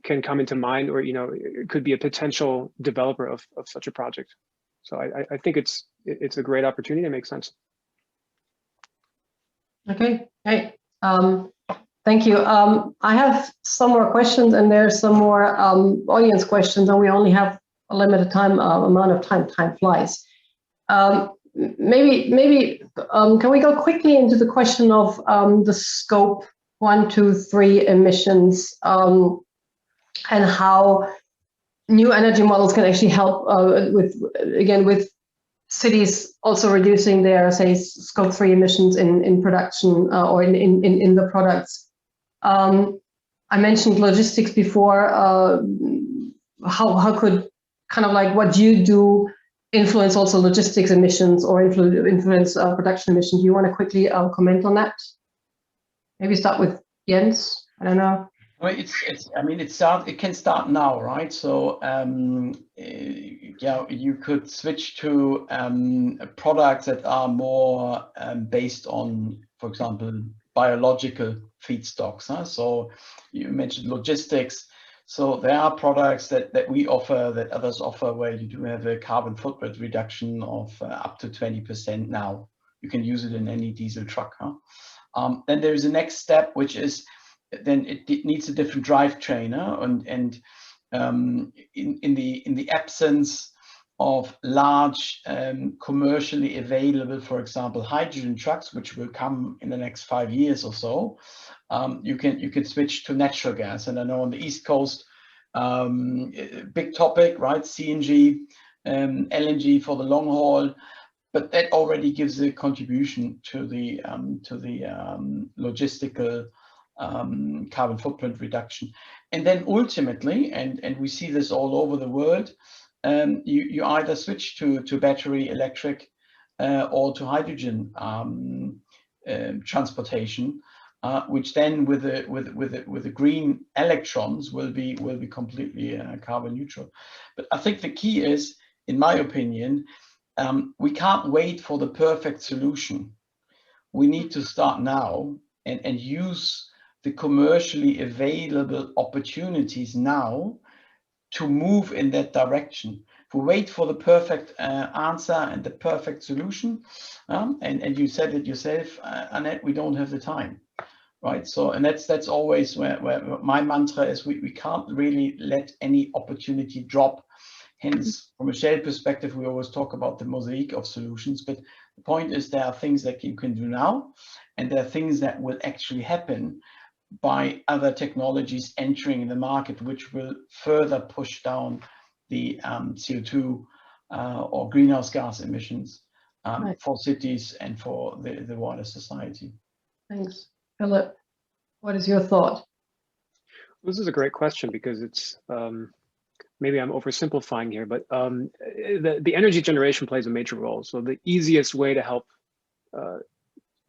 can come into mind, or it could be a potential developer of such a project. So I think it's a great opportunity. It makes sense. Okay, great. Thank you. I have some more questions, and there's some more audience questions, and we only have a limited amount of time. Time flies. Maybe can we go quickly into the question of the scope 1, 2, 3 emissions, and how new energy models can actually help with cities also reducing their, say, scope 3 emissions in production or in the products. I mentioned logistics before. How could kind of like what you do influence also logistics emissions or influence production emissions? Do you want to quickly comment on that? Maybe start with Jens. I don't know. Well, it can start now, right? So yeah, you could switch to products that are more based on, for example, biological feedstocks. Huh? So you mentioned logistics. So there are products that we offer, that others offer, where you do have a carbon footprint reduction of up to 20% now. You can use it in any diesel truck. Huh? Then there is a next step, which is then it needs a different drivetrain, and in the absence of large commercially available, for example, hydrogen trucks, which will come in the next 5 years or so, you can switch to natural gas. And I know on the East Coast, big topic, right? CNG, LNG for the long haul, but that already gives a contribution to the logistical carbon footprint reduction. And then ultimately, and we see this all over the world, you either switch to battery electric or to hydrogen transportation, which then with the green electrons will be completely carbon neutral. But I think the key is, in my opinion, we can't wait for the perfect solution. We need to start now and use the commercially available opportunities now to move in that direction. If we wait for the perfect answer and the perfect solution, and you said it yourself, Annette, we don't have the time, right? So, and that's always where my mantra is: we can't really let any opportunity drop. Hence, from a Shell perspective, we always talk about the mosaic of solutions, but the point is there are things that you can do now, and there are things that will actually happen by other technologies entering the market, which will further push down the CO2 or greenhouse gas emissions right, for cities and for the wider society. Thanks. Philip, what is your thought? This is a great question, because it's, maybe I'm oversimplifying here, but the energy generation plays a major role. So the easiest way to help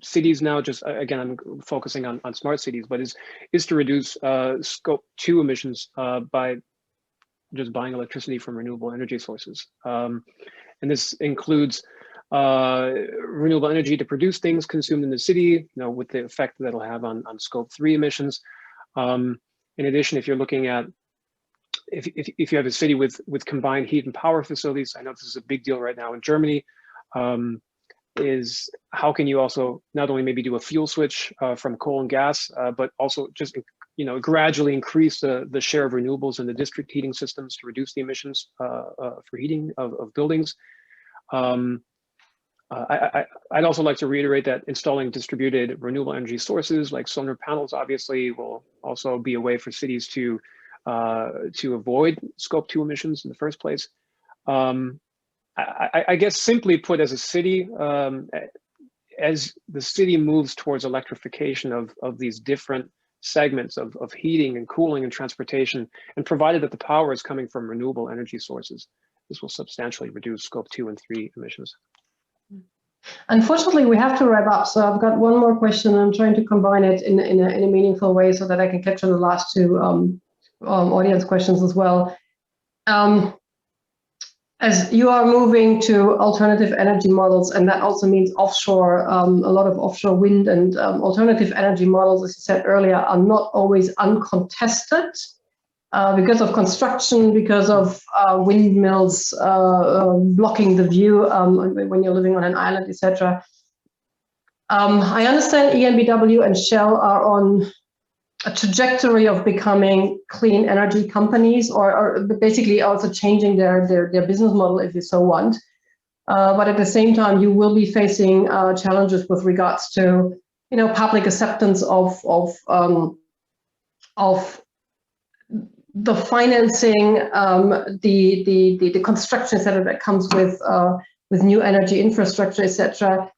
cities now, just again, I'm focusing on smart cities, but is to reduce scope 2 emissions by just buying electricity from renewable energy sources. And this includes renewable energy to produce things consumed in the city, with the effect that it'll have on scope 3 emissions. In addition, if you're looking at, if you have a city with combined heat and power facilities, I know this is a big deal right now in Germany, is how can you also not only maybe do a fuel switch from coal and gas, but also just gradually increase the share of renewables in the district heating systems to reduce the emissions for heating of buildings. I'd also like to reiterate that installing distributed renewable energy sources like solar panels obviously will also be a way for cities to avoid scope 2 emissions in the first place. I guess simply put, as a city, as the city moves towards electrification of these different segments of heating and cooling and transportation, and provided that the power is coming from renewable energy sources, this will substantially reduce Scope 2 and 3 emissions. Unfortunately, we have to wrap up, so I've got one more question. I'm trying to combine it in a meaningful way so that I can capture the last two audience questions as well. As you are moving to alternative energy models, and that also means offshore, a lot of offshore wind and alternative energy models, as you said earlier, are not always uncontested because of construction, because of windmills blocking the view when you're living on an island, etc. I understand EnBW and Shell are on a trajectory of becoming clean energy companies, or basically also changing their business model, if you so want. But at the same time, you will be facing challenges with regards to, public acceptance of the financing, the construction center that comes with new energy infrastructure, etc.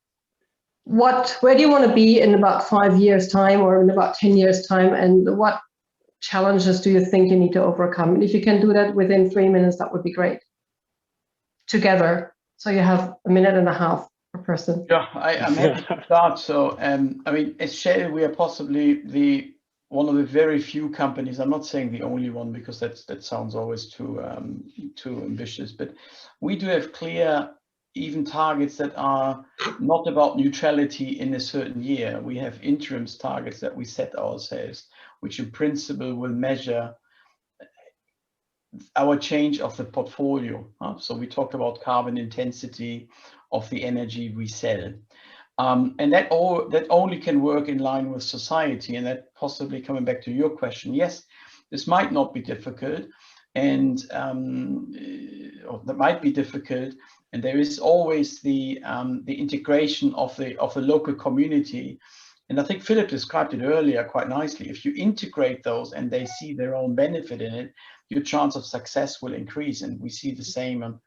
Where do you want to be in about 5 years' time, or in about 10 years' time, and what challenges do you think you need to overcome? And if you can do that within 3 minutes, that would be great. Together, so you have a minute and a half per person. Yeah, I'm happy to start. So, I mean, as Shell, we are possibly one of the very few companies. I'm not saying the only one, because that sounds always too ambitious. But we do have clear, even targets that are not about neutrality in a certain year. We have interim targets that we set ourselves, which in principle will measure our change of the portfolio. So we talked about carbon intensity of the energy we sell. And that only can work in line with society. And that, possibly coming back to your question, yes, this might not be difficult, and or that might be difficult. And there is always the integration of the local community. And I think Philip described it earlier quite nicely. If you integrate those and they see their own benefit in it, your chance of success will increase. And we see the same on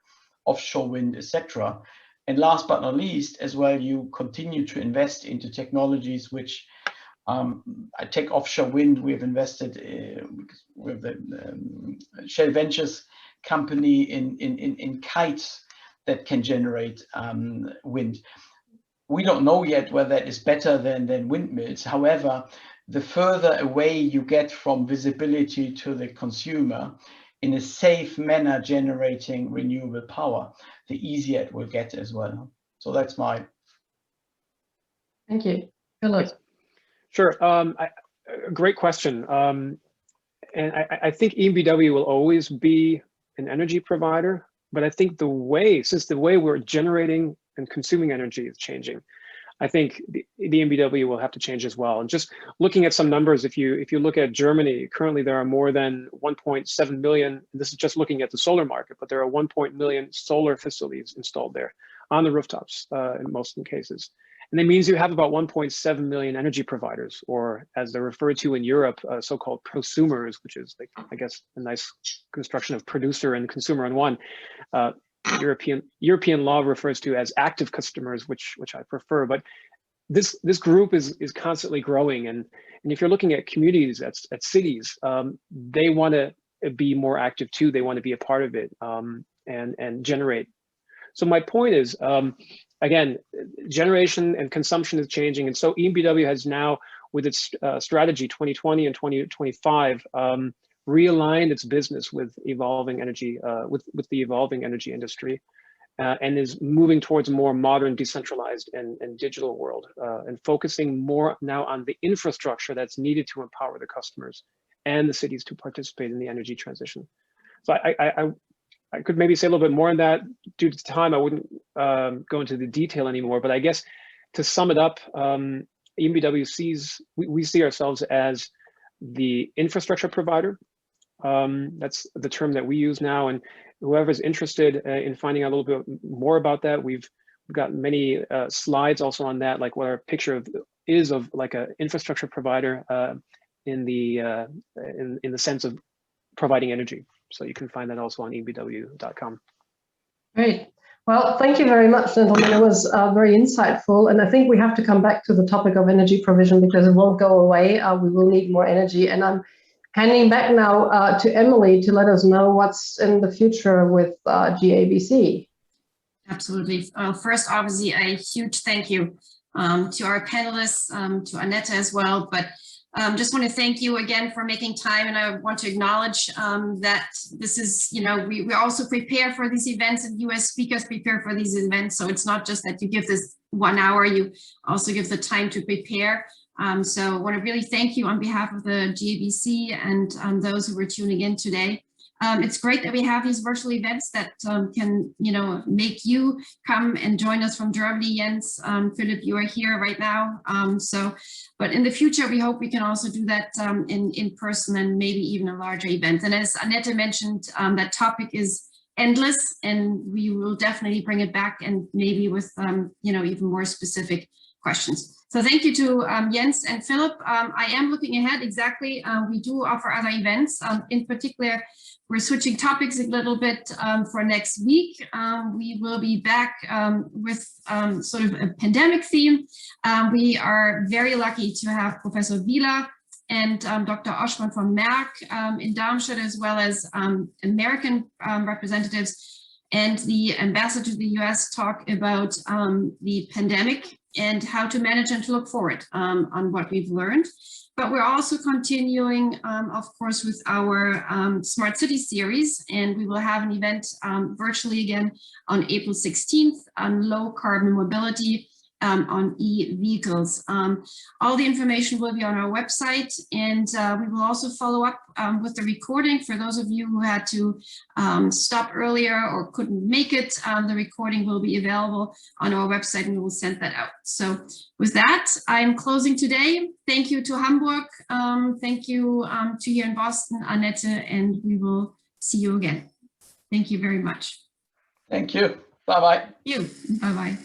offshore wind, etc. And last but not least, as well, you continue to invest into technologies which, I take offshore wind. We have invested with the Shell Ventures company in kites that can generate wind. We don't know yet whether that is better than windmills. However, the further away you get from visibility to the consumer in a safe manner generating renewable power, the easier it will get as well. So that's my... Thank you. Philip. Sure. Great question. And I think EnBW will always be an energy provider, but I think since the way we're generating and consuming energy is changing, I think the EnBW will have to change as well. And just looking at some numbers, if you look at Germany, currently there are more than 1.7 million, this is just looking at the solar market, but there are 1 million solar facilities installed there on the rooftops in most cases. And that means you have about 1.7 million energy providers, or as they're referred to in Europe, so-called prosumers, which is, like, I guess, a nice construction of producer and consumer in one. European law refers to as active customers, which I prefer. But this group is constantly growing, and if you're looking at communities, at cities, they want to be more active too. They want to be a part of it and generate. So my point is, again, generation and consumption is changing, and so EnBW has now, with its strategy 2020 and 2025, realigned its business with evolving energy, with the evolving energy industry, and is moving towards a more modern, decentralized, and digital world, and focusing more now on the infrastructure that's needed to empower the customers and the cities to participate in the energy transition. So I could maybe say a little bit more on that. Due to time, I wouldn't go into the detail anymore, but I guess to sum it up, EnBW we see ourselves as the infrastructure provider. That's the term that we use now, and whoever's interested in finding out a little bit more about that, we've got many slides also on that, like what our picture is of like an infrastructure provider in the sense of providing energy. So you can find that also on enbw.com. Great. Well, thank you very much, gentlemen. It was very insightful. And I think we have to come back to the topic of energy provision because it won't go away. We will need more energy. And I'm handing back now to Emily to let us know what's in the future with GABC. Absolutely. First, obviously, a huge thank you to our panelists, to Annette as well. But just want to thank you again for making time, and I want to acknowledge that this is, we also prepare for these events, and US speakers prepare for these events. So it's not just that you give this 1 hour, you also give the time to prepare. So I want to really thank you on behalf of the GABC and those who were tuning in today. It's great that we have these virtual events that can, make you come and join us from Germany. Jens, Philip, you are here right now. But in the future, we hope we can also do that in person and maybe even a larger event. And as Annette mentioned, that topic is endless, and we will definitely bring it back, and maybe with, even more specific questions. So thank you to Jens and Philip. I am looking ahead, exactly. We do offer other events. In particular, we're switching topics a little bit for next week. We will be back with sort of a pandemic theme. We are very lucky to have Professor Wieler and Dr. Oschmann from Merck in Darmstadt, as well as American representatives and the ambassador to the US talk about the pandemic and how to manage and to look forward on what we've learned. But we're also continuing, of course, with our Smart Cities series, and we will have an event virtually again on April 16th on low carbon mobility on e-vehicles. All the information will be on our website, and we will also follow up with the recording. For those of you who had to stop earlier or couldn't make it, the recording will be available on our website, and we will send that out. So with that, I'm closing today. Thank you to Hamburg. Thank you to here in Boston, Annette, and we will see you again. Thank you very much. Thank you. Bye-bye. You. Bye-bye.